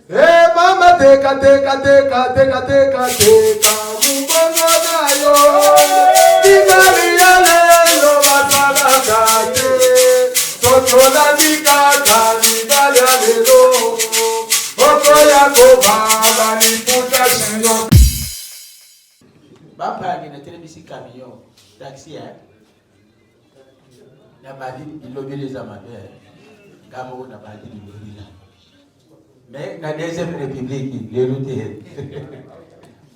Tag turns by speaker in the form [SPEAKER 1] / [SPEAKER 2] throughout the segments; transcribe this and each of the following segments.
[SPEAKER 1] Mama teka teka teka teka teka teka mubongo nayo Dikali yalelo batala kate Totola dikaka dikali yalelo Oko yako baba niputa siyo Bapa ni na telebisi camion taxi na badi ilobele za mabe kama na badi ilobele mais na deuxième république les routiers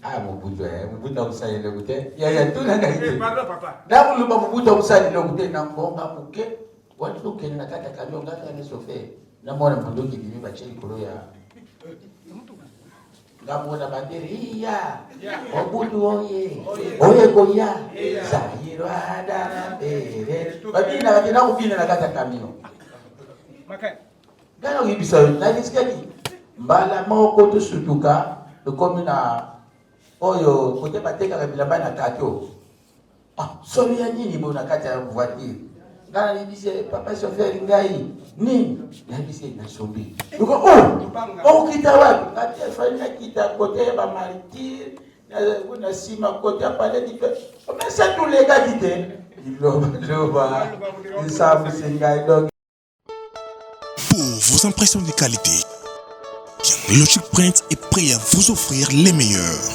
[SPEAKER 1] ah Mobutu usali le gute ya tu na ngai pardon papa na mulumba Mobutu usali le gute na mbonga muke watu kena kata camion ngata ni sofe na mwana mpundoki bibi bacheli kolo ya ngamona banderi ya Mobutu oye koya Zaire dana bere babina batina kubina na kata camion makay gana ngibisa na diskadi mbala moko to sutuka komi na oyo kote bateka bilamba na kato soli ya nini bona kata ya voiture ngana libise papa chauffeur ngai nini na libise na sombi duko kita wapi kati fanya kita kote ba martyr na sima kote pale di mais ça tous les gars dit loba ça vous c'est ngai donc
[SPEAKER 2] pour vos impressions de qualité, Logic Print est prêt à vous offrir les meilleurs.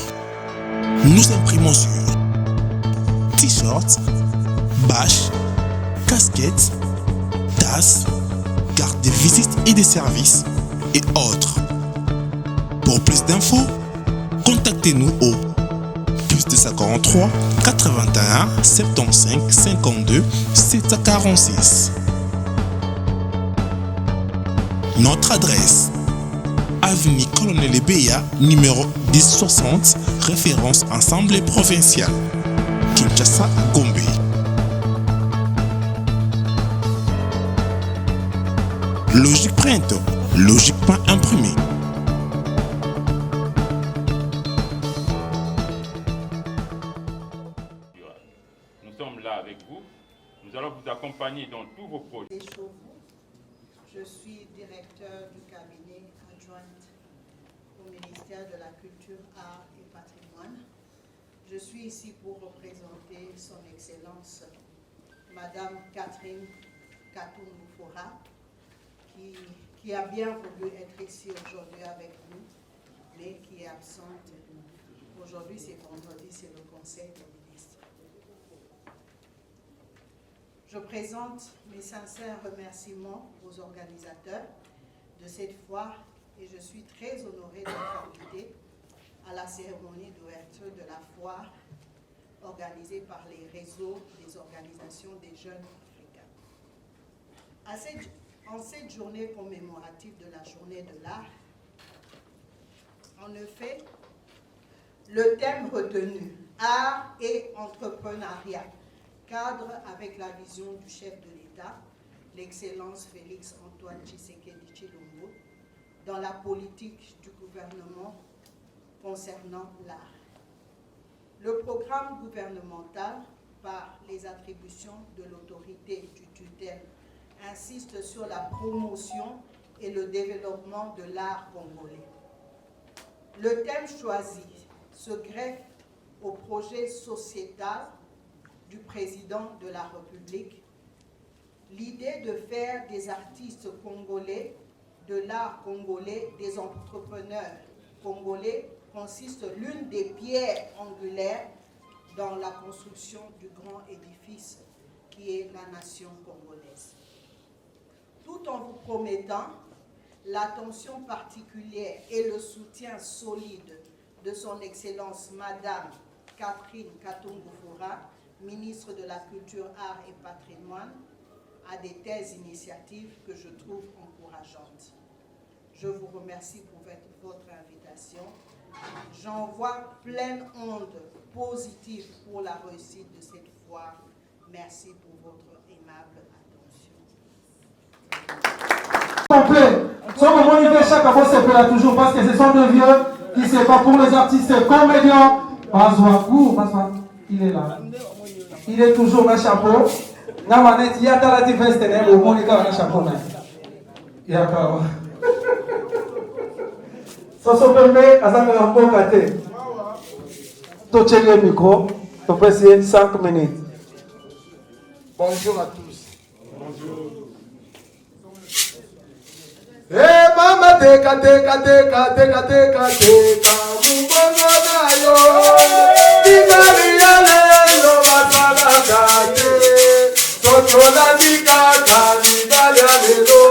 [SPEAKER 2] Nous imprimons sur t-shirts, bâches, casquettes, tasses, cartes de visite et de services et autres. Pour plus d'infos, contactez-nous au +243 81 75 52 746. Notre adresse: Avenue Colonel Ebeya, numéro 1060, référence Assemblée provinciale, Kinshasa, Gombe. Logic Print, logiquement imprimé.
[SPEAKER 3] Nous sommes là avec vous. Nous allons vous accompagner dans tous vos projets.
[SPEAKER 4] Je suis directeur du cabinet adjointe au ministère de la Culture, Art et Patrimoine. Je suis ici pour représenter son Excellence, Madame Catherine Katungu-Fora, qui a bien voulu être ici aujourd'hui avec nous, mais qui est absente. Aujourd'hui, c'est vendredi, c'est le Conseil des ministres. Je présente mes sincères remerciements aux organisateurs de cette foire et je suis très honorée d'être invitée à la cérémonie d'ouverture de la foire organisée par les réseaux des organisations des jeunes africains. En cette journée commémorative de la journée de l'art, en effet, le thème retenu, art et entrepreneuriat, cadre avec la vision du chef de l'État, l'Excellence Félix Antoine Tshisekedi Tshilombo, dans la politique du gouvernement concernant l'art. Le programme gouvernemental, par les attributions de l'autorité du tutelle, insiste sur la promotion et le développement de l'art congolais. Le thème choisi se greffe au projet sociétal du président de la République, l'idée de faire des artistes congolais, de l'art congolais, des entrepreneurs congolais consiste l'une des pierres angulaires dans la construction du grand édifice qui est la nation congolaise. Tout en vous promettant l'attention particulière et le soutien solide de son Excellence Madame Catherine Katungu-Fora, ministre de la Culture, Art et Patrimoine, à de telles initiatives que je trouve encourageantes. Je vous remercie pour votre invitation. J'envoie pleine onde positive pour la réussite de cette foire. Merci pour votre aimable attention.
[SPEAKER 5] Complet. Sans moment, il fait chaque fois, c'est là toujours parce que ce sont deux vieux qui ne sont pas pour les artistes comédiens. Il est là. Il est toujours dans le chapeau. Il y a la veste, il y a chapeau. Soso Pembe, Azanga Rambo Kate. Toche le micro, on peut essayer 5 minutes.
[SPEAKER 6] Bonjour à tous. Bonjour. Eh mama teka teka teka teka teka teka mubongo nayo Imani ya lelo masala kate Sotola nikaka libali ya lelo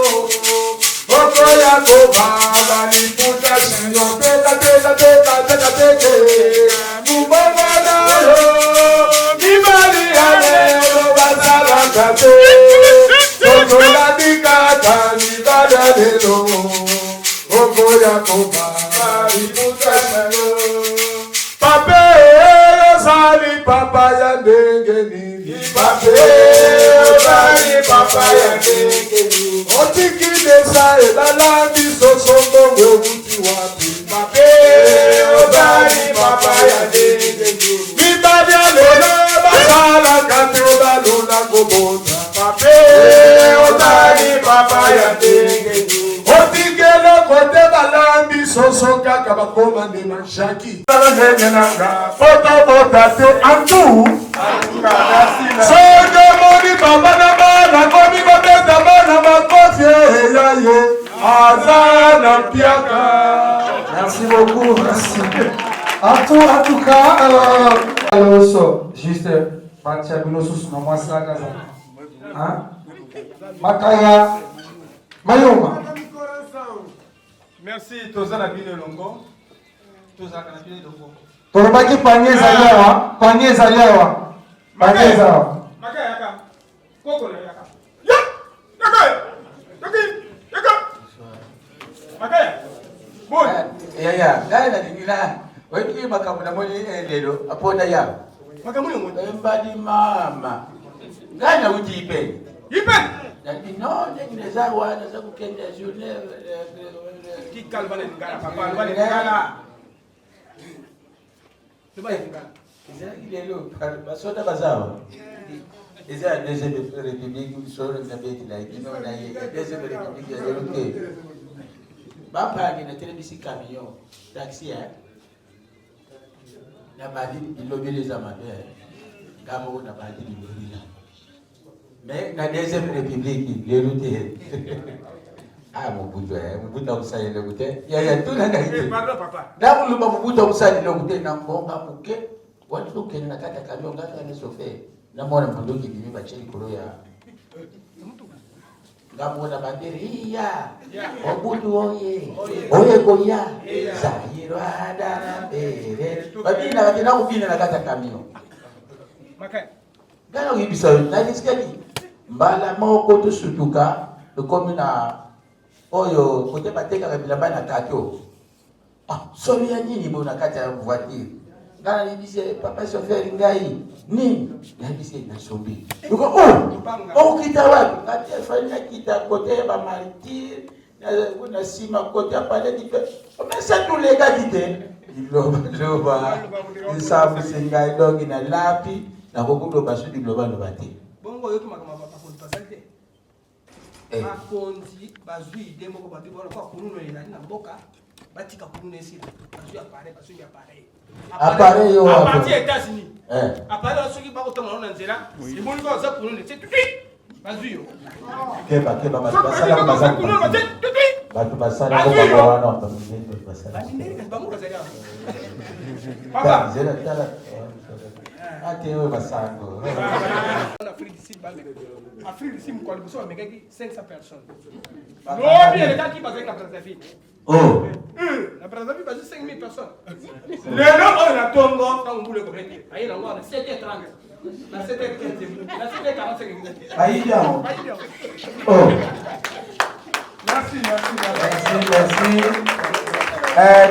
[SPEAKER 6] Oko ya kobala liputa sinyo Teka teka teka teka teke mubongo nayo Imani ya lelo masala kate Sotola nikaka libali ya lelo Oko ya kobala liputa sinyo Pape sali papa ya ndenge nini Pape sali papa ya ndenge nini Otiki desa elalami sosongo wuti wapi Pape sali papa ya ndenge nini Mibadi ya lelo basala kati obalula kobota Pape sali papa ya ndenge nini Otikelo kote balambi soso kaka bakoma ne manshaki Bota te antu Sojo moni baba na bana Komi babeta bana makofi yaye Azana piaka.
[SPEAKER 5] Merci beaucoup, merci. En tout cas, alors, juste, Batia Bilosus, non, moi, c'est la casa. Hein? Makaya, Mayoma.
[SPEAKER 7] Merci, Tozana Bine Longo. Tozana Bine Longo.
[SPEAKER 5] Torobaki panier zaliawa, panier zaliawa. Panier zaliawa.
[SPEAKER 7] Makaya yaka. Koko na yaka. Ya! Yaka! Yaka! Makaya. Bon.
[SPEAKER 1] Ya, gana dingila. Wewe makamuna moni lelo aponda ya.
[SPEAKER 7] Makamuna moni.
[SPEAKER 1] Mbadi mama. Gana ujipe.
[SPEAKER 7] Ipe.
[SPEAKER 1] Lakini no, nyingine za wana za kukenda shule.
[SPEAKER 7] Kikalbane ngala, papa albane ngala. Tubaye ngala.
[SPEAKER 1] Lelo basoda bazawa. Eza deuxième république solo na beti la ino na ye deuxième république ya lelo ke. Bapa ni na telebisi camion taxi ya. Na badi ilobeleza mabe. Kama na badi ilobeleza. Mais na deuxième république lelo te. Ah mubuto mubuta usali lokute. Ya tuna na ite.
[SPEAKER 7] Pardon papa.
[SPEAKER 1] Na mulumba mubuta usali lokute na mbonga muke. Watu ukene na kata camion ngata ni sofe. Na mwana mpunduki bibi bacheli kolo ya. Ngamona banderi iya. Obudu oye. Oye koya. Zahirwa dana bere. Babina batina kubina na kata camion.
[SPEAKER 7] Makaya.
[SPEAKER 1] Gana uyibisa na diskeli. Mbala moko to sutuka komi na oyo kote bateka kabila bana kakyo. Ah, solo ya nini bona kata voiture. Gana libise papa chauffeur ngai ni libise na sombi. Uko kita wapi? Kati fanya kita kote ba martir na sima kote pale dipe. Omesa tulega dite. Loba. Isabu singai dogi na lapi na kokudo basudi loba lobate.
[SPEAKER 7] Bongo yoto makama papa ko pasante. Akonzi bazui demo ko bati bona kwa kununo ina na mboka batika kununo esi bazui apare appareil yo à partir des États-Unis appareil soki ba ko toma na nzela iboni ko za kununo c'est tout bazui yo
[SPEAKER 1] keba basala bazali batu basala ko ba wana basala
[SPEAKER 7] bango basala
[SPEAKER 1] papa zela tala ate we basango
[SPEAKER 7] en Afrique du Sud Afrique du Sud ko liboso ba mekaki 500 personnes no bien les gars qui basent la Brazzaville
[SPEAKER 1] oh
[SPEAKER 7] la Brazzaville basent 5000 personnes lelo on a tongo quand on voulait commettre ayi na ngwa 7h30 na 7h15 na 7h45
[SPEAKER 1] aïda
[SPEAKER 5] Oh.
[SPEAKER 7] merci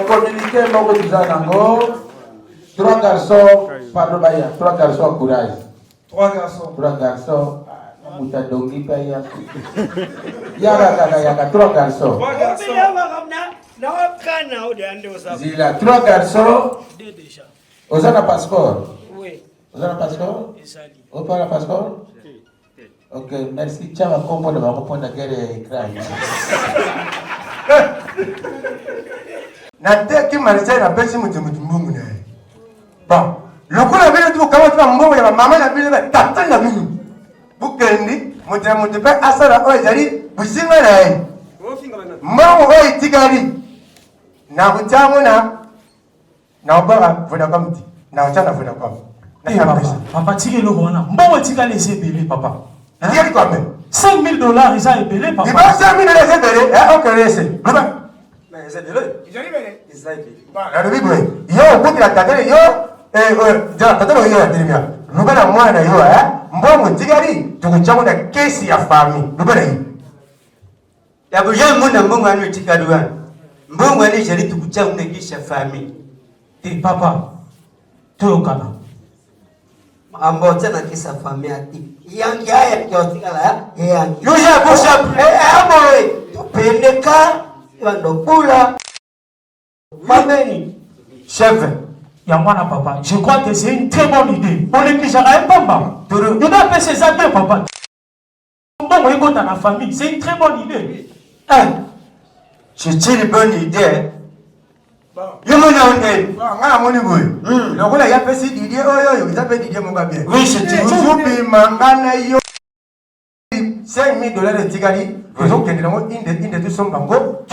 [SPEAKER 1] communiqué moko tuza nango 3 garçons pardon baya 3 garçons courage
[SPEAKER 5] 3 garçons
[SPEAKER 1] muta dongi baya yaka 3 garçons zila 3 garçons ozana passeport
[SPEAKER 8] oui
[SPEAKER 1] ozana passeport
[SPEAKER 8] ezali
[SPEAKER 1] opala passeport ok merci chama kombo na bakoponda kere écran
[SPEAKER 8] Nateki Marcel na pesi mutumbumu na. Bon, lokola bele tu kama tu mbongo ya mama na bele tata na minu. Bukendi mutumpe asara o jari businga na ye. Mbongo o itigari. Na butamu na obara Vodacom ti. Na ochana Vodacom.
[SPEAKER 5] Papa tire le roi. Mbongo tika laisser belé papa.
[SPEAKER 8] Tigari quoi même?
[SPEAKER 5] $5,000 ils ont belé papa.
[SPEAKER 8] Il va $5,000 belé. OK laissez.
[SPEAKER 9] Mais c'est de l'œil. Ils ont
[SPEAKER 8] la Bible yo kuti la tatele yo ja tatele yo ndirimia lubana mwana yo mbongo tigari tukuchamu na kesi ya family lubana yi
[SPEAKER 9] ya buja muna mbongo anu tigari wana mbongo ani jali tukuchamu na kesi ya family
[SPEAKER 5] papa toyokana
[SPEAKER 9] ambo tena kesi ya family ati yangi haya kiotikala yangi
[SPEAKER 8] yo ya busha
[SPEAKER 9] ambo tupendeka yandokula Mameni,
[SPEAKER 5] chef, Yamwana papa, je crois que c'est une très bonne idée. On est déjà à un papa. Il doit appeler ses amis, papa. Bon, on écoute dans la famille, c'est une très bonne idée.
[SPEAKER 9] C'est une bonne idée.
[SPEAKER 8] Oui, c'est $5,000 de Tigari. Ils ont gagné une de son banco.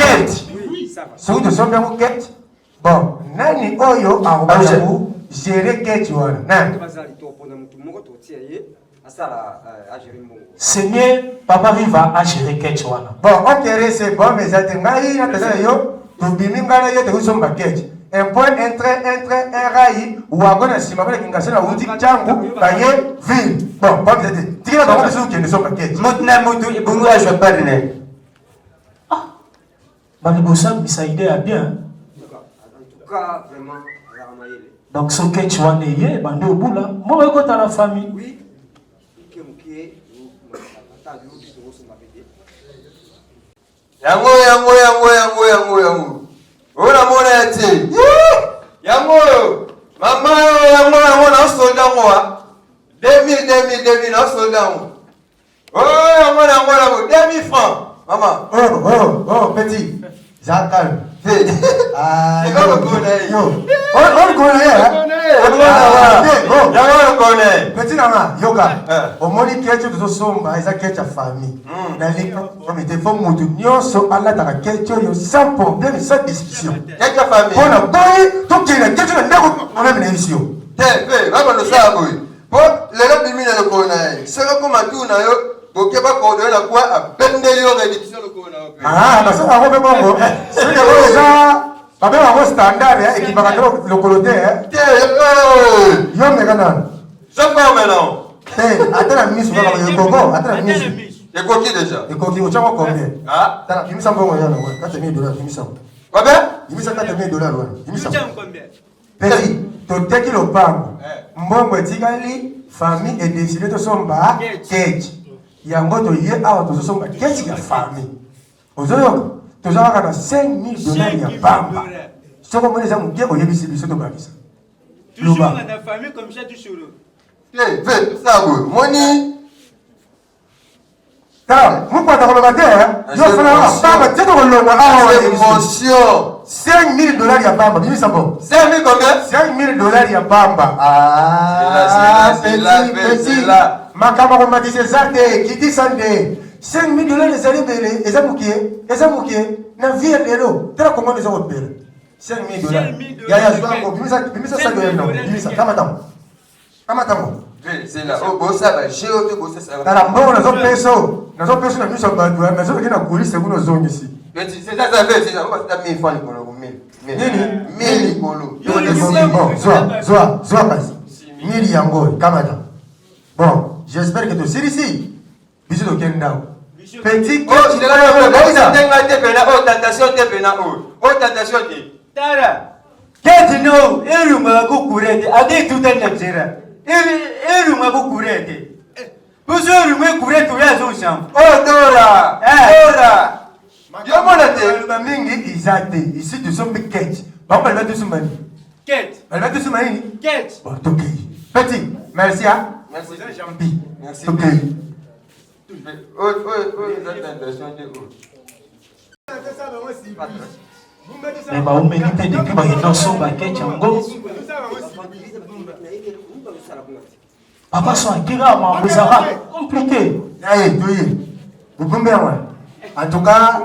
[SPEAKER 8] Si de son banco, bon, Nani Oyo a géré Ketchuan.
[SPEAKER 5] C'est mieux, papa arrive à gérer Ketchuan.
[SPEAKER 8] Bon, ok, c'est bon, mais ça te maille, tu bimingana yo te somba Ketch. Un point, un train, un rail, ou à gona si ma mère qui casse la boutique Tchangu, Baye, ville. Bon, pas de tête. Tu vas voir ce qui ne sont pas Ketch.
[SPEAKER 9] Moutna Moutou, et Bunga, je vais pas donner.
[SPEAKER 5] Ah, Balibosa, mais ça idée à bien.
[SPEAKER 9] En tout cas, vraiment,
[SPEAKER 5] donc, ce Ketchuan est hier, bandé au bout là. Moi, je dans la famille.
[SPEAKER 9] Oui.
[SPEAKER 10] Yango. Ona mona ete. Yango. Mama yango na soldat moi. 2000 na soldat moi. Oh yango 2000 francs. Maman.
[SPEAKER 8] Oh petit. Zakal.
[SPEAKER 10] Ah, yo connais yo.
[SPEAKER 8] On connaît. Petit nana, yoga. Au moni kecho de somba, eza kecha famille. Na liko, comme te font mutu nyonso ala ta kecho yo sans problème, sans discussion.
[SPEAKER 10] Kecha famille.
[SPEAKER 8] Bona boy, to kina kecho na ndako problème na isio.
[SPEAKER 10] Te, va kono sa boy. Po lelo bimina le connais. Sero koma tu na yo, boke ba ko de la kwa a bendeli yo réduction le connais.
[SPEAKER 8] Ah, parce que on veut bongo. C'est que ça Papa va standard et qui va le coloter yo megana.
[SPEAKER 10] Je fais maintenant.
[SPEAKER 8] Attends la mise sur la gogo, attends la mise.
[SPEAKER 10] Et quoi qui déjà?
[SPEAKER 8] Et quoi qui au chamo combien?
[SPEAKER 10] Ah,
[SPEAKER 8] t'as mis ça bon là, $4,000, mis ça.
[SPEAKER 10] Combien?
[SPEAKER 8] Il met ça $4,000, mis ça. Petit, to teki lo pango. Mbongo tikali famille et décidé to somba cage. Yango to ye awa to somba cage ya famille. Ozoyo to zaka na $5,000 ya pamba. Soko mwenye za mke oyebisi biso to bakisa.
[SPEAKER 7] Toujours dans la famille comme ça du solo.
[SPEAKER 10] Fais ça boy. Money.
[SPEAKER 8] Ta, mukwa ta koloba te yo fana pamba teto kolonga awa
[SPEAKER 10] émotion.
[SPEAKER 8] $5,000 ya pamba, bimi sambo.
[SPEAKER 10] 5,000 combien?
[SPEAKER 8] $5,000 ya pamba. Ah, petit. Makama komatise zate, kiti sande. $5,000 ezali bele, eza mukie, na vie lelo. Tera kongo neza ko bele. $5,000. Ya zwango, bimisa $5,000 no. Bimisa kama tango.
[SPEAKER 10] C'est là. Oh, bossa va géo te bossa ça.
[SPEAKER 8] Tala mbongo nazo peso na miso badu, mais zo kina kulise kuno zongi ici.
[SPEAKER 10] Petit, c'est ça fait, c'est ça. On va se 1000 francs likolo, 1000 likolo.
[SPEAKER 8] Bon, zoa basi. 1000 yango, kama tango. Bon, j'espère que tu sais ici. Bisous de Kendao. Petit.
[SPEAKER 10] Oh, tu l'as là, tentation te pena, oh, tentation te.
[SPEAKER 9] Tara. Qu'est-ce no? Eru mago kurete. Ade tout un nebzera. Eru mago kurete. Vous eru mago kurete ya zo sham.
[SPEAKER 10] Oh, Dora. Dora. Yo mona te.
[SPEAKER 8] Le mingi izate. Ici tu sommes catch. Bon, elle va te soumani.
[SPEAKER 7] Quête.
[SPEAKER 8] Elle va te soumani.
[SPEAKER 7] Quête.
[SPEAKER 8] Bon, ok. Petit. Merci hein.
[SPEAKER 10] Merci.
[SPEAKER 8] Jambi.
[SPEAKER 10] Merci.
[SPEAKER 8] Ok.
[SPEAKER 10] Oh, tentation te.
[SPEAKER 5] Mais bah, on m'a dit depuis bah, il dans son baquet, Django. Papa, son akira, ma mozara, compliqué.
[SPEAKER 8] Allez, vous pouvez en tout cas,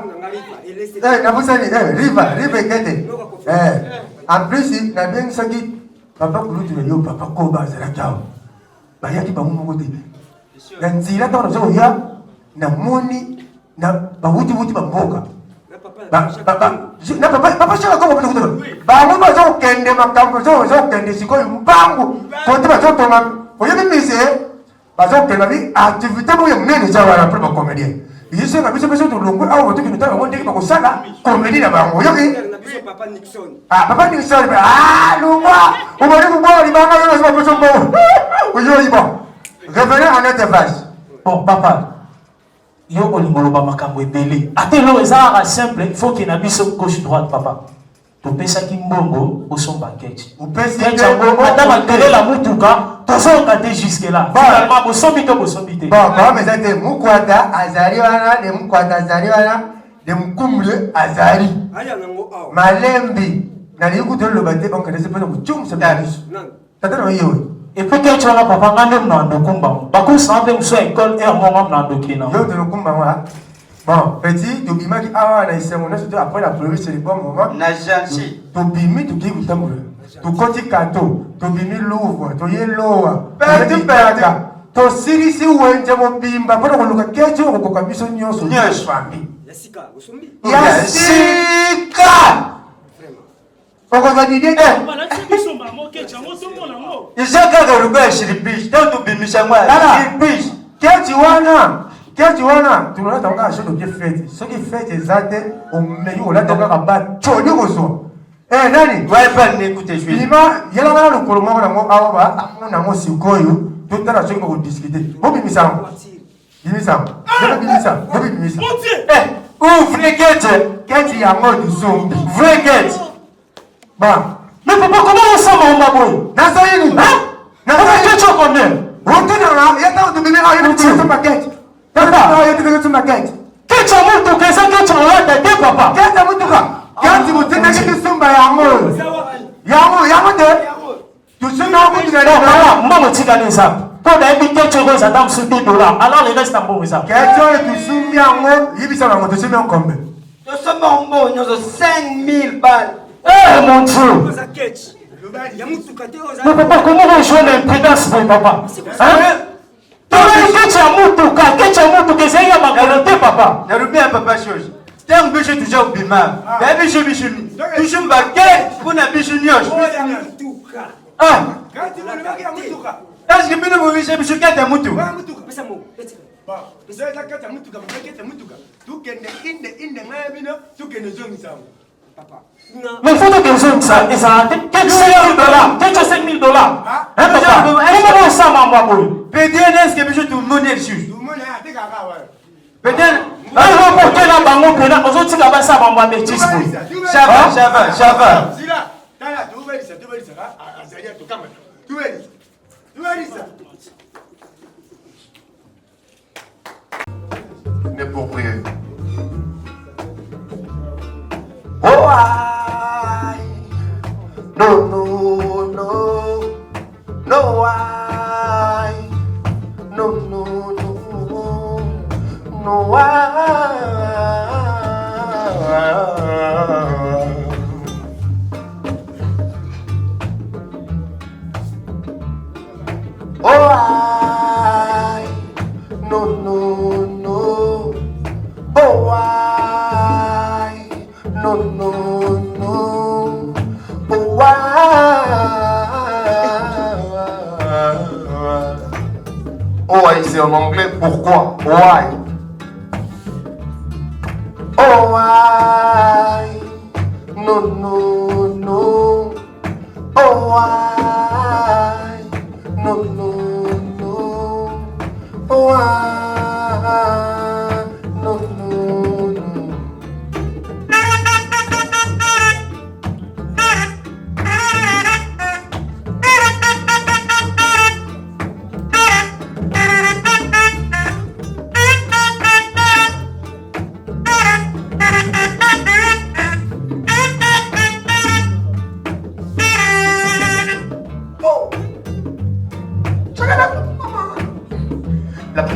[SPEAKER 8] en plus, il y a bien ça qui papa Kouloutou, papa Koba, c'est la cave. Baya qui va vous dire. Dans Zila, dans le zoo, il y a Namoni, Bawuti Bamboka. Papa, je suis là comme vous. Bamu bazo kende makambo zo kende siko mbangu. Kote bazo toma. Oyo bi mise bazo kende bi activité mo yemene jawara pour ba comédien. Yise na biso biso to longo awo to kinota ngo ndeki ba kosala comédie na bango. Oyo ki Papa Nixon. Ah, Papa Nixon. Ah, lungwa. O mari ko bo libanga yo so biso bo. Oyo ibo. Revenez à notre face.
[SPEAKER 5] Bon, papa. Yo olingoloba makambo ebele. Atelo ezara simple, il faut qu'il na biso gauche droite papa. To pesa ki mbongo au son package.
[SPEAKER 8] Ou pesa
[SPEAKER 5] ki mbongo madame tele la mutuka, to so kate jusque là. Finalement bo sobite.
[SPEAKER 8] Bon, mais ça te mukwata azari wana, de mukwata azari wana, de mkumle azari. Malembi. Na liku to lo bate banka de se pesa ko chum se dalis. Tata no yewe.
[SPEAKER 5] Et puis quand tu as papa ngane mnando kumba. Bako sante mso école et mon mnando kina.
[SPEAKER 8] Yo de kumba wa. Bon, petit, tu bima qui a na ise mona surtout après la première c'est le bon moment.
[SPEAKER 9] Na jansi.
[SPEAKER 8] Tu bimi tu ki utamure. Tu koti kato, tu bimi louvre, tu yeloa. Petit perdant. To sirisi wenje mo bimba pona ko luka kecho ko kwa biso nyoso.
[SPEAKER 9] Nyoso
[SPEAKER 8] famille.
[SPEAKER 9] Yasika, usumbi.
[SPEAKER 8] Yasika. Oko za dide
[SPEAKER 9] Isaka garuga shiripish, tatu bimisha mwa shiripish.
[SPEAKER 8] Keti wana, tunaleta waka asho doke fete. Soki fete zate, omeyu olata waka kaba choni koso. Nani?
[SPEAKER 9] Waipa nekute shwe.
[SPEAKER 8] Lima, yela wana lukoloma wana ngo awa, amuna ngo sikoyo, tutara soki mako diskite. Bobi misango. Bimisango. Bobi bimisango.
[SPEAKER 9] Ouvre
[SPEAKER 8] keti yango du zombi.
[SPEAKER 9] Vrai keti.
[SPEAKER 8] Bah.
[SPEAKER 5] Mais papa, comment on s'en va, maman?
[SPEAKER 8] Nazaïni.
[SPEAKER 5] Qu'est-ce que tu connais?
[SPEAKER 8] On te donne, il y a tant de bébés à y mettre sur ma quête. Papa, il y a des sur ma quête.
[SPEAKER 5] Qu'est-ce que tu as qu'est-ce que tu as dit, papa?
[SPEAKER 8] Qu'est-ce que tu as quand tu me dis que tu sommes Yamo, tu sais, non, tu es là.
[SPEAKER 5] Maman, tu as dit ça. Pour éviter que tu aies ça sur $10, alors les restes en bon ça.
[SPEAKER 8] Qu'est-ce que tu soumis à moi? Il y a ça, tu sais, combien?
[SPEAKER 9] Nous sommes en bon, nous avons 5000 balles.
[SPEAKER 5] Eh mon Dieu! Mais papa, comment on joue l'imprédence, mon papa? Hein? Tu as dit que c'est ma garantie, papa.
[SPEAKER 9] Je reviens à papa chose. Tu as un peu toujours au bima. Tu as toujours un baguette pour un bichon nyoche. Ah! Est-ce que tu veux que je me soutienne à Moutou?
[SPEAKER 5] Mais il faut que je ça. Et ça quelques $5 000. Quelques $5 000. Hein, papa? Comment ça, maman?
[SPEAKER 9] Peut-être que je te monnaie dessus. Peut-être.
[SPEAKER 5] Alors, pour que la banque prenne, on se dit que ça va m'embêter.
[SPEAKER 9] Java.
[SPEAKER 10] Mais pour prier.
[SPEAKER 8] Oh, I. No, I. No,
[SPEAKER 10] Why, c'est en anglais, pourquoi? Why?
[SPEAKER 8] Oh, why? No. Oh, why? No. Oh, why? No.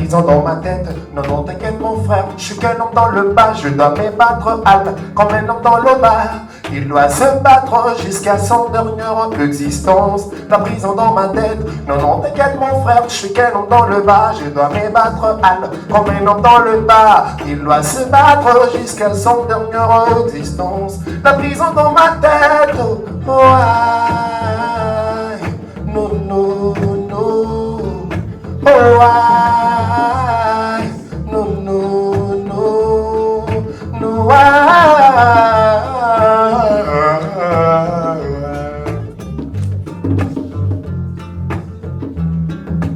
[SPEAKER 11] prison dans ma tête. Non, non, t'inquiète mon frère, je suis qu'un homme dans le bas. Je dois me battre halte comme un homme dans le bas. Il doit se battre jusqu'à son dernière existence. La prison dans ma tête. Non, non, t'inquiète mon frère, je suis qu'un homme dans le bas. Je dois me battre halte comme un homme dans le bas. Il doit se battre jusqu'à son dernière existence. La prison dans ma tête. Oh, aïe. No, no, no. Oh, aïe. No, no, no. No, aïe.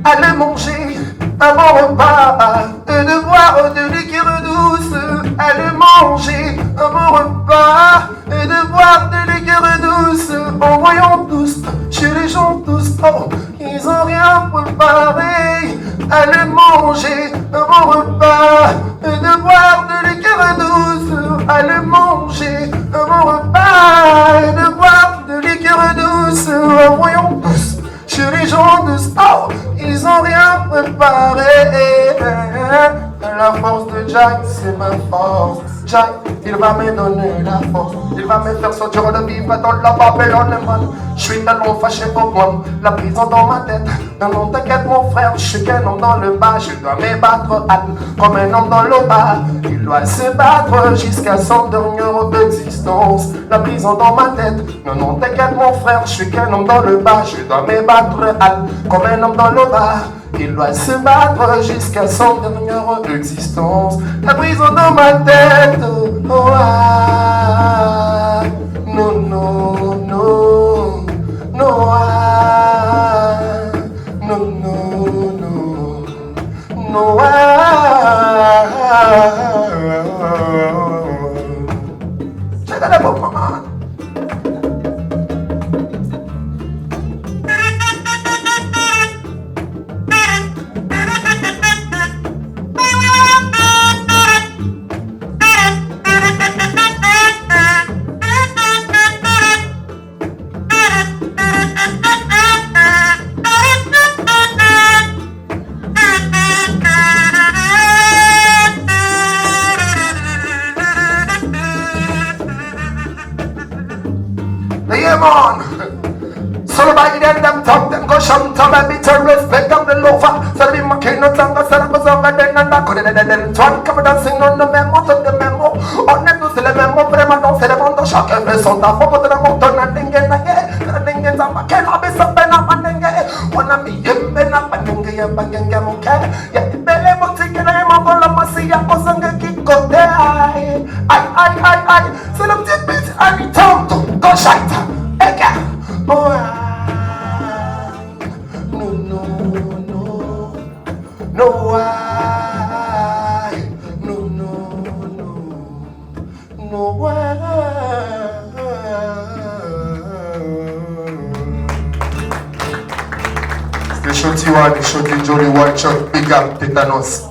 [SPEAKER 11] Aller manger un bon repas et de boire de liqueur douce. Aller manger un bon repas et de boire de liqueur douce. En voyant tous, chez les gens tous, oh, ils ont rien préparé. Aller manger un bon repas et de boire de liqueur douce. Aller manger un bon repas et de boire de liqueur douce. En voyant tous, chez les gens tous, oh, ils ont rien préparé. La force de Jack, c'est ma force. Jack, il va me donner la force. Il va me faire sortir de vivre dans la Babylone, man. Je suis tellement fâché pour moi. La prison dans ma tête. Non, non, t'inquiète mon frère, je suis qu'un homme dans le bas. Je dois me battre comme un homme dans le bas. Il doit se battre jusqu'à son dernière existence. La prison dans ma tête. Non, non, t'inquiète mon frère, je suis qu'un homme dans le bas. Je dois me battre comme un homme dans le bas. Il doit se battre jusqu'à son dernière existence. La prison dans ma tête. Oh, ah, non, non, non. Non, ah, non, non, non. Non, ah. J'ai donné pour maman. Solo by them talk, them go shun to me, to respect them the loafer. So they make no song, so I was over then and I couldn't then try come dancing on the memo to the memo. On them to see the memo, but I'm not saying about the shock and the son of the mountain and thing and again, I can't be something up and then when I'm in up and then get okay. Yet the belly will take a name of all of my sea, I was on the kick of the eye. I, so I'm just busy, I return to go shite again. Oh, no, why? No, no, no, no, why? It's the shorty one, the shorty Johnny White Chuck, big up, Tetanus.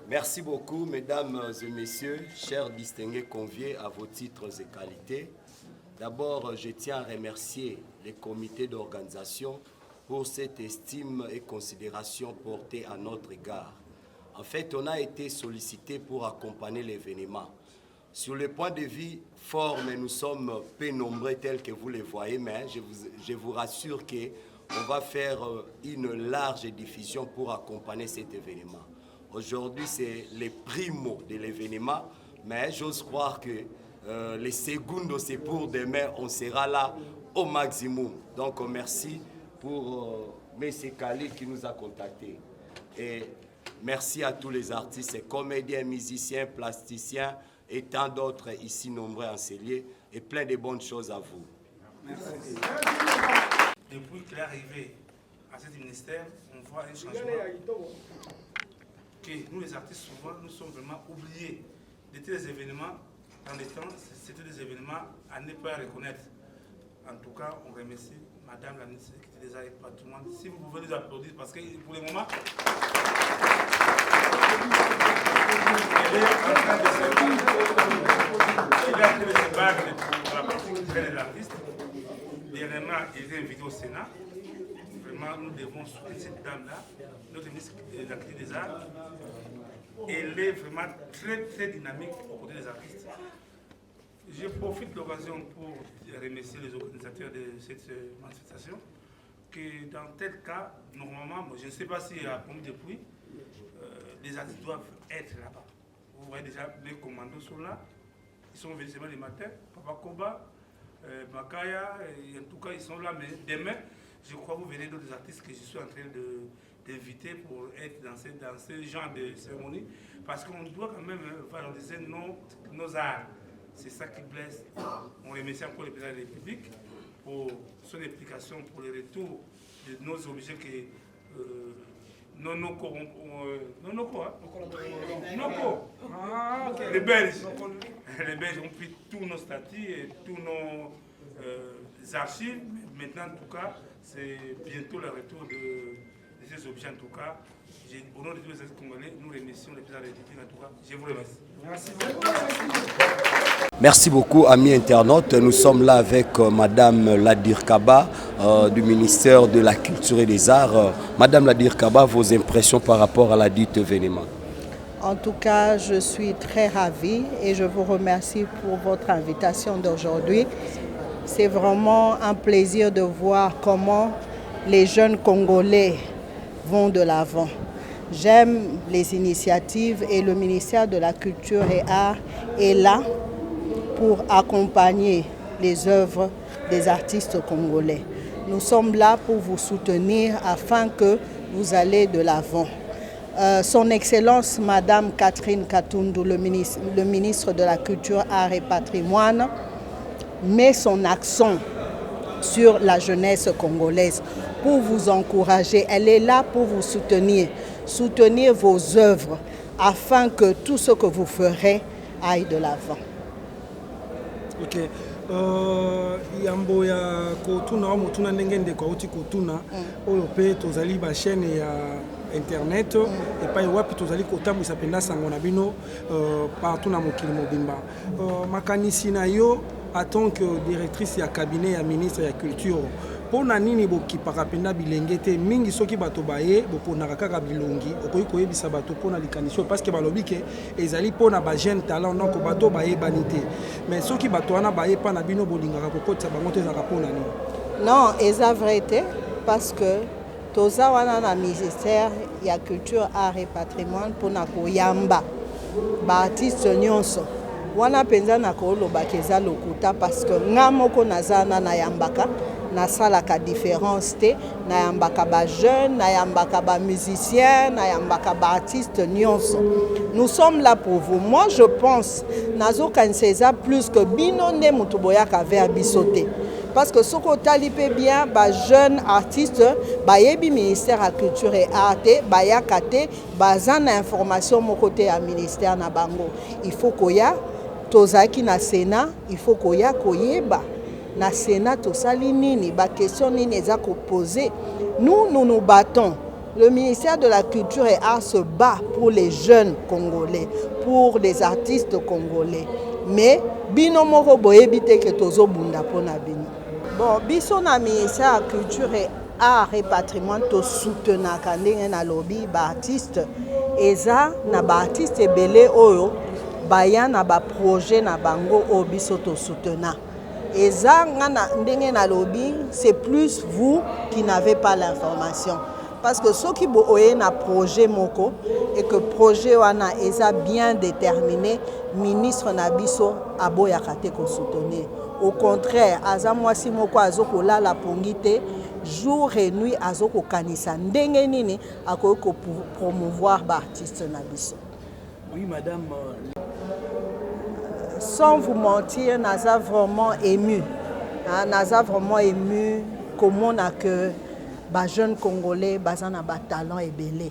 [SPEAKER 12] Merci beaucoup, mesdames et messieurs, chers distingués conviés à vos titres et qualités. D'abord, je tiens à remercier les comités d'organisation pour cette estime et considération portée à notre égard. En fait, on a été sollicité pour accompagner l'événement. Sur le point de vue forme, nous sommes peu nombreux tels que vous les voyez, mais je vous rassure qu'on va faire une large diffusion pour accompagner cet événement. Aujourd'hui, c'est le primo de l'événement, mais j'ose croire que les secondes, c'est pour demain, on sera là au maximum. Donc, merci pour M. Khalid qui nous a contactés. Et merci à tous les artistes, comédiens, musiciens, plasticiens et tant d'autres ici nombreux enseignés. Et plein de bonnes choses à vous.
[SPEAKER 13] Merci. Depuis qu'il est arrivé à ce ministère, on voit un changement. Que nous, les artistes, souvent, nous sommes vraiment oubliés de tous les événements. Dans les temps, c'était des événements à ne pas reconnaître. En tout cas, on remercie Madame la ministre qui était déjà avec patrimoine. Si vous pouvez nous applaudir, parce que pour le moment, elle est en train de se battre pour la partie de l'artiste. Dernièrement, il était invité au Sénat. vraiment, nous devons soutenir cette dame-là, notre ministre de la Culture et des Arts. Elle est vraiment très, très dynamique aux côtés des artistes. Je profite de l'occasion pour remercier les organisateurs de cette manifestation, que dans tel cas, normalement, je ne sais pas si à Pomme depuis, les artistes doivent être là-bas. Vous voyez déjà, mes commandos sont là, ils sont venus seulement le matin, Papa Koba, Bakaya, en tout cas ils sont là, mais demain, je crois que vous venez d'autres artistes que je suis en train d'inviter pour être dans ce genre de cérémonie, parce qu'on doit quand même valoriser nos arts. C'est ça qui blesse. On remercie encore le président de la République pour son implication pour le retour de nos objets que les Belges ont pris tous nos statuts et tous nos archives. Maintenant, en tout cas, c'est bientôt le retour de ces objets. En tout cas, au nom de tous les artistes congolais, nous remercions le président de la République. En tout cas, je vous remercie. Merci beaucoup.
[SPEAKER 12] Merci beaucoup, amis internautes. Nous sommes là avec Madame Ladir Kaba du ministère de la Culture et des Arts. Madame Ladir Kaba, vos impressions par rapport à la dite événement?
[SPEAKER 4] En tout cas, je suis très ravie et je vous remercie pour votre invitation d'aujourd'hui. C'est vraiment un plaisir de voir comment les jeunes Congolais vont de l'avant. J'aime les initiatives et le ministère de la Culture et Arts est là pour accompagner les œuvres des artistes congolais. Nous sommes là pour vous soutenir afin que vous allez de l'avant. Son Excellence Madame Catherine Katundu, le ministre de la Culture, Arts et Patrimoine, met son accent sur la jeunesse congolaise pour vous encourager. Elle est là pour vous soutenir vos œuvres afin que tout ce que vous ferez aille de l'avant.
[SPEAKER 7] Ok. Yambo ya kotuna wa motuna ndenge ndeko auti kotuna oyo pe tozali ba chaîne ya internet et pa wapi tozali kotambwisa penda sango na bino partout na mokili mobimba. Makanisi na yo en tant que directrice ya cabinet ya ministre ya culture pona nini bokipaka penda bilenge te mingi soki bato baye boponaka kaka bilongi okoki koyebisa bato pona likanisi parce que balobi ke ezali pona ba jeune talent donc bato bayebani te mais soki bato wana baye pa na bino bolingaka kokotisa bango te ezaka pona nini?
[SPEAKER 4] Non, eza vrai te parce que toza wana na ministère ya culture, art et patrimoine pona koyamba ba artiste nyonso wana penza na kolobaka eza lokuta parce que nga moko nazana na yambaka nasalaka différence te nayambaka ba jeune nayambaka ba musicien nayambaka ba artiste nyonso. Nous sommes là pour vous. Moi je pense nazokanisa eza plus que bino nde mutu boyaka vers biso te parce que ce que talipé bien ba jeune artiste bayebi ministère de la culture et art bayaka te bazana information mo côté à ministère na bango. Il faut koya tozaki na Sénat, il faut koya koyeba na Sénat tosali nini ba question nini eza ko poser. Nous nous battons. Le ministère de la Culture et Arts se bat pour les jeunes Congolais, pour les artistes congolais. Mais bino moko boyebi te ke tozo bunda pona bino. Bon, biso na ministère de la Culture et Arts et Patrimoine to soutenaka ndenge na lobby ba artiste eza na ba artiste ebele oyo baya na ba projet na bango o biso to soutena. Eza ngana ndenge na lobby, c'est plus vous qui n'avez pas l'information. Parce que ceux qui ont un projet moko et que le projet wana est bien déterminé, ministre Nabiso aboya kate ko soutenir. Au contraire, azamwasi moko azoko la la pongite jour et nuit azoko kanisa ndenge nini akoki promouvoir ba artiste Nabiso.
[SPEAKER 7] Oui madame.
[SPEAKER 4] Sans vous mentir, naza vraiment ému. Naza vraiment ému comment on a que les jeunes Congolais bazana ba talent ebele.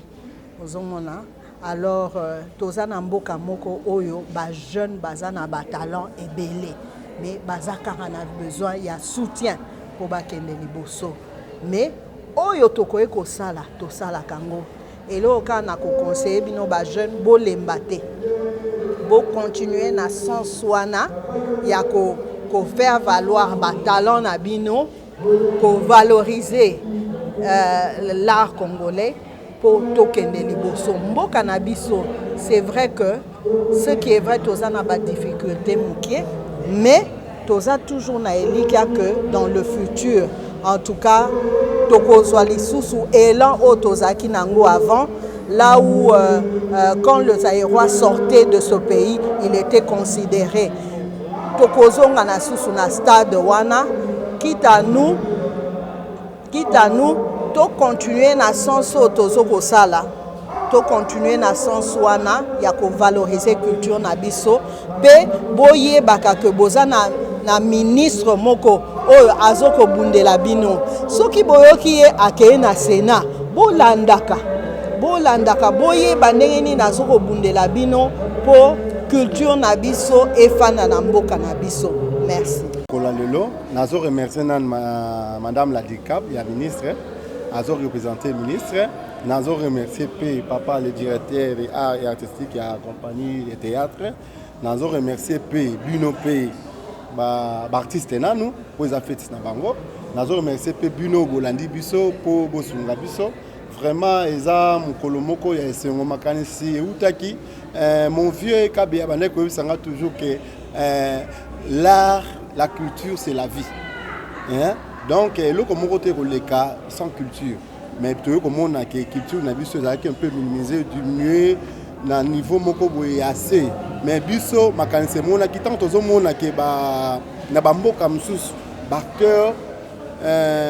[SPEAKER 4] Alors tozana mboka moko oyo ba jeunes bazana ba talent ebele. Mais bazaka na besoin ya soutien pour bakende liboso. Mais oyo tokoye ko sala to sala kango. Et là kana ko conseiller bino ba jeunes bo lembate. Bo continuer na sens wana ya ko faire valoir ba talent na bino, ko valoriser l'art congolais pour tokende liboso. Mboka na biso, c'est vrai que ce qui est vrai, toza na ba difficulté mouké, mais toza toujours na elika que dans le futur, en tout cas, tokozwa lisusu élan o tozaki nango avant, là où quand le Zaïrois sortait de ce pays, il était considéré. Tokozonga na susu na stade wana, quitte à nous, to continuer na sens o tozoko sala, to continuer na sens wana ya ko valoriser culture na biso, pe boye baka ke boza na ministre moko oyo azoko bundela bino. Soki boyoki ye akeye na Sénat, bolandaka boye bandenge nini azoko bundela bino po culture na biso efana na mboka na biso. Merci.
[SPEAKER 14] Kola lelo, nazo remercier madame la DICAP, la ministre, nazo représenter le ministre, nazo remercier papa le directeur des arts et artistiques qui a accompagné le théâtre, nazo remercier Buno artiste nanu pour les affaires na bango, nazo remercier Buno Bolandi biso pour bosunga biso. Vraiment, eza mukolo moko ya esengo makanisi utaki mon vieux Kabia Bandeko sanga toujours que l'art, la culture c'est la vie. Hein? Donc le comme côté koleka sans culture. Mais tout comme on a que culture na biso za un peu minimisé du mieux na niveau moko boye assez. Mais biso makanisi mona ki tant tozo mona ke ba na bamboka msusu ba cœur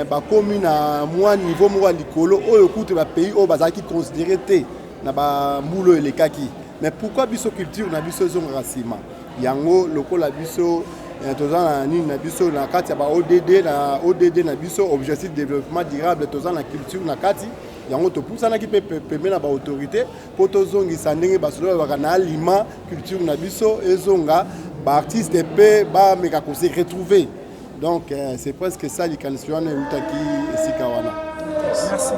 [SPEAKER 14] ba commune à moi niveau moi likolo oyo écoute ba pays au bazaki considéré té na ba mbulo elekaki. Mais pourquoi biso culture na biso zonga rasima yango lokola biso tozana nini na biso na kati ya ba ODD na biso objectif de développement durable tozana culture na kati yango to pusana ki peme na ba autorité po tozongisa ndenge basolo ba na aliment culture na biso ezonga ba artiste pe ba meka ko se retrouver. Donc c'est presque ça les candidatures na utaki esikawana.
[SPEAKER 15] Merci.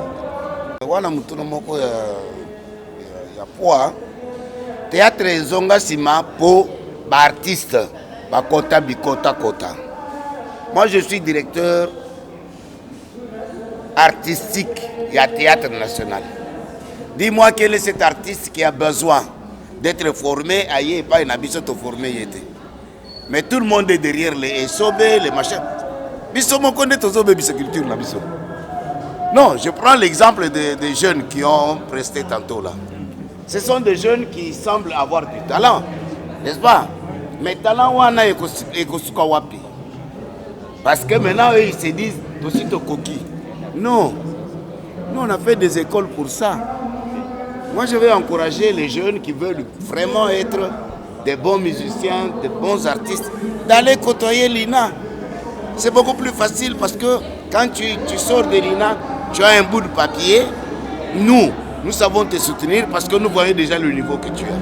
[SPEAKER 15] Wana mutuno moko ya poa théâtre zonga sima po ba artiste ba kota bikota kota. Moi je suis directeur artistique et théâtre national. Dis-moi quel est cet artiste qui a besoin d'être formé ailleurs pas une habitude de former yete. Mais tout le monde est derrière les SOB, les machins. Biso mo connaît tozobe bisoculture na biso. Non, je prends l'exemple des jeunes qui ont presté tantôt là. Ce sont des jeunes qui semblent avoir du talent, n'est-ce pas? Mais talent wana ekosuka wapi? Parce que maintenant eux, ils se disent aussi to coquille. Non. Nous on a fait des écoles pour ça. Moi je vais encourager les jeunes qui veulent vraiment être des bons musiciens, des bons artistes, d'aller côtoyer l'INA. C'est beaucoup plus facile parce que quand tu sors de l'INA, tu as un bout de papier. Nous savons te soutenir parce que nous voyons déjà le niveau que tu as.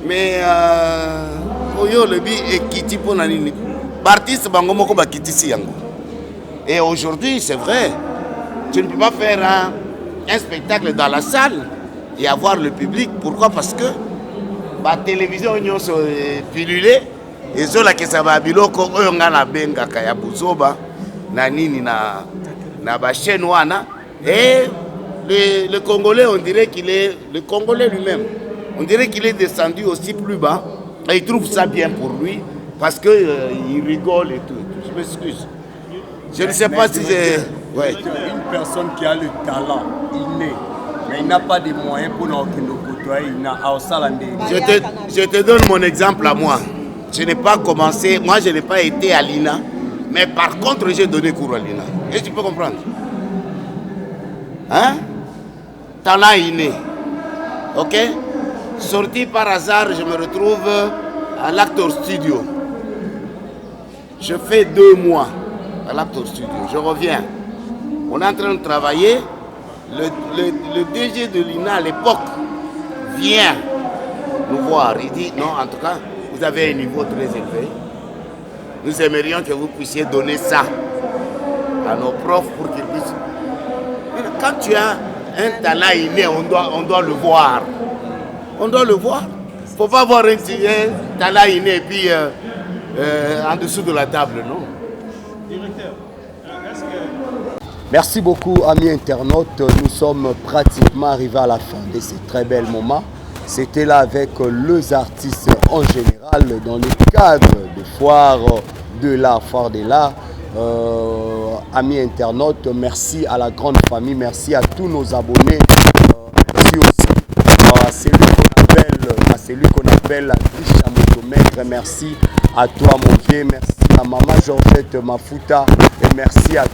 [SPEAKER 15] Mais et aujourd'hui, c'est vrai, tu ne peux pas faire un spectacle dans la salle et avoir le public. Pourquoi? Parce que la télévision est pilulée et sur la question de biloko oyongana benga kaya buzoba na nini na ba chaîne wana et le Congolais on dirait qu'il est le Congolais lui-même on dirait qu'il est descendu aussi plus bas et il trouve ça bien pour lui parce que il rigole et tout. Je m'excuse. Je ne sais pas si c'est
[SPEAKER 12] une personne qui a le talent inné mais il n'a pas de moyens pour nous côtoyer.
[SPEAKER 15] Je te donne mon exemple à moi. Je n'ai pas commencé, moi je n'ai pas été à l'INA, mais par contre j'ai donné cours à l'INA. Et tu peux comprendre? Hein? Talent inné. Ok? Sorti par hasard, je me retrouve à l'Actor Studio. Je fais 2 mois à l'Actor Studio. Je reviens. On est en train de travailler. Le DG de l'INA à l'époque vient nous voir. Il dit non, en tout cas, vous avez un niveau très élevé. Nous aimerions que vous puissiez donner ça à nos profs pour qu'ils puissent. Mais quand tu as un talent inné, on doit le voir. On doit le voir. Il ne faut pas avoir un talent inné et puis en dessous de la table, non.
[SPEAKER 13] Directeur, est-ce que
[SPEAKER 12] Merci beaucoup, amis internautes. Nous sommes pratiquement arrivés à la fin de ces très bels moments. C'était là avec les artistes en général dans le cadre de foire de l'art, foire de l'art. Amis internautes, merci à la grande famille, merci à tous nos abonnés. Merci aussi à celui qu'on appelle Trisha Motomètre. Merci à toi mon vieux, merci à maman Georgette Mafuta et merci à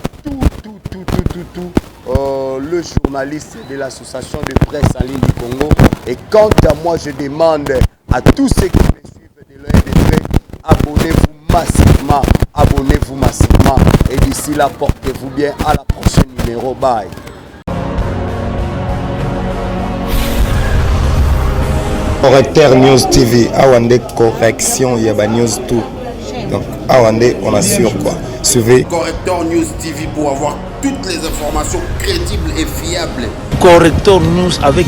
[SPEAKER 12] le journaliste de l'association de presse en ligne du Congo. Et quant à moi, je demande à tous ceux qui me suivent de l'œil de près, abonnez-vous massivement. Et d'ici là, portez-vous bien. À la prochaine numéro. Bye.
[SPEAKER 16] Correcteur News TV, Awande correction, il y a News tout. Donc, Awande, on assure quoi. Suivez
[SPEAKER 15] Correcteur News TV pour avoir toutes les informations crédibles et fiables.
[SPEAKER 17] Correcteur News avec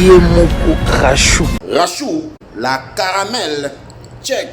[SPEAKER 17] Yemoko Rachou.
[SPEAKER 15] Rachou, la caramel, check.